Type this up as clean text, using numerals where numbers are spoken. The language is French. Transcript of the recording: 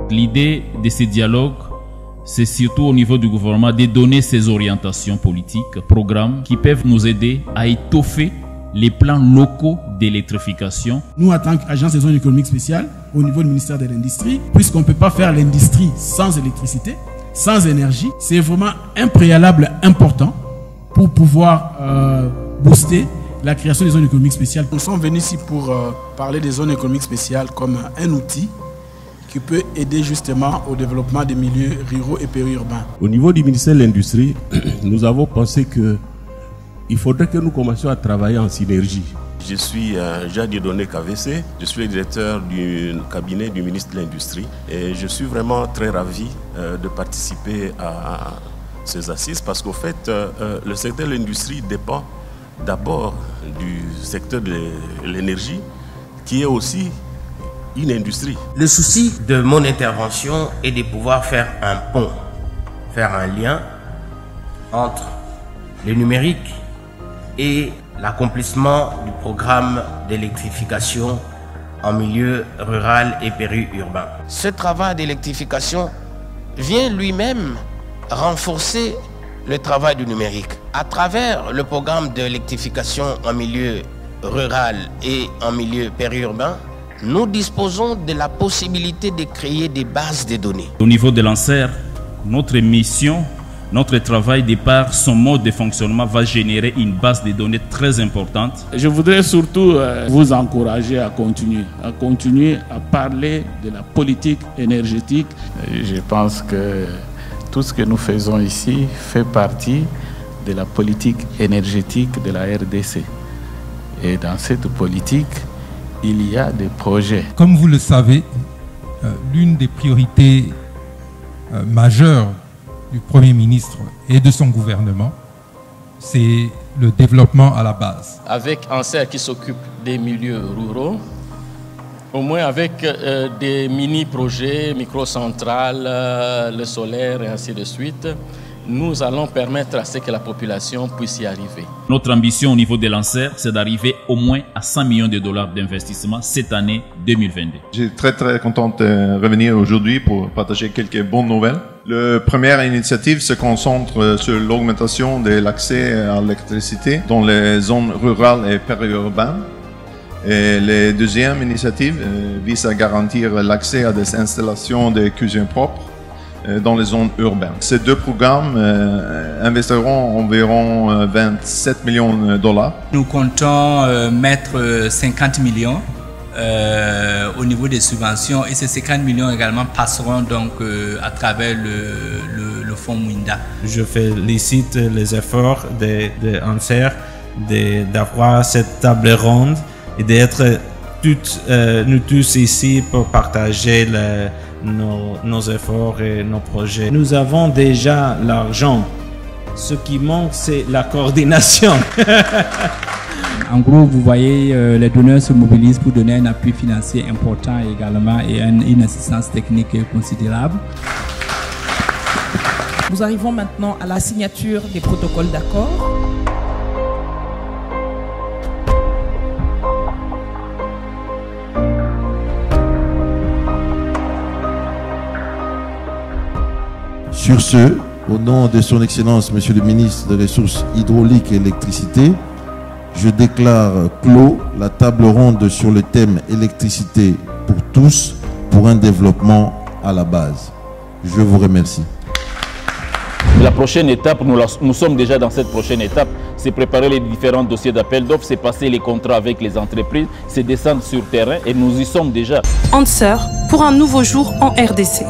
L'idée de ces dialogues, c'est surtout au niveau du gouvernement de donner ces orientations politiques, programmes qui peuvent nous aider à étoffer les plans locaux d'électrification. Nous, en tant qu'agence des zones économiques spéciales, au niveau du ministère de l'Industrie, puisqu'on ne peut pas faire l'industrie sans électricité, sans énergie, c'est vraiment un préalable important pour pouvoir booster la création des zones économiques spéciales. Nous sommes venus ici pour parler des zones économiques spéciales comme un outil qui peut aider justement au développement des milieux ruraux et périurbains. Au niveau du ministère de l'Industrie, nous avons pensé qu'il faudrait que nous commencions à travailler en synergie. Je suis Jean Dieudonné KVC, je suis le directeur du cabinet du ministre de l'Industrie et je suis vraiment très ravi de participer à ces assises parce qu'au fait, le secteur de l'industrie dépend d'abord du secteur de l'énergie qui est aussi une industrie. Le souci de mon intervention est de pouvoir faire un pont, faire un lien entre le numérique et l'accomplissement du programme d'électrification en milieu rural et périurbain. Ce travail d'électrification vient lui-même renforcer le travail du numérique. À travers le programme d'électrification en milieu rural et en milieu périurbain, nous disposons de la possibilité de créer des bases de données. Au niveau de l'ANSER, notre mission, notre travail de par son mode de fonctionnement va générer une base de données très importante. Je voudrais surtout vous encourager à continuer à parler de la politique énergétique. Je pense que tout ce que nous faisons ici fait partie de la politique énergétique de la RDC. Et dans cette politique, il y a des projets. Comme vous le savez, l'une des priorités majeures du Premier ministre et de son gouvernement, c'est le développement à la base. Avec ANSER qui s'occupe des milieux ruraux, au moins avec des mini-projets, microcentrales, le solaire et ainsi de suite, nous allons permettre à ce que la population puisse y arriver. Notre ambition au niveau de l'ANSER, c'est d'arriver au moins à 100 millions de dollars d'investissement cette année 2022. Je suis très content de revenir aujourd'hui pour partager quelques bonnes nouvelles. La première initiative se concentre sur l'augmentation de l'accès à l'électricité dans les zones rurales et périurbaines. Et la deuxième initiative vise à garantir l'accès à des installations de cuisine propre dans les zones urbaines. Ces deux programmes investiront environ 27 millions de dollars. Nous comptons mettre 50 millions au niveau des subventions et ces 50 millions également passeront donc à travers le fonds Mwinda. Je félicite les efforts de ANSER d'avoir cette table ronde et d'être nous tous ici pour partager nos efforts et nos projets. Nous avons déjà l'argent. Ce qui manque, c'est la coordination. En gros, vous voyez, les donneurs se mobilisent pour donner un appui financier important également et une assistance technique considérable. Nous arrivons maintenant à la signature des protocoles d'accord. Sur ce, au nom de son Excellence, Monsieur le ministre des Ressources hydrauliques et électricité, je déclare clos la table ronde sur le thème électricité pour tous, pour un développement à la base. Je vous remercie. La prochaine étape, nous sommes déjà dans cette prochaine étape, c'est préparer les différents dossiers d'appel d'offres, c'est passer les contrats avec les entreprises, c'est descendre sur terrain et nous y sommes déjà. ANSER pour un nouveau jour en RDC.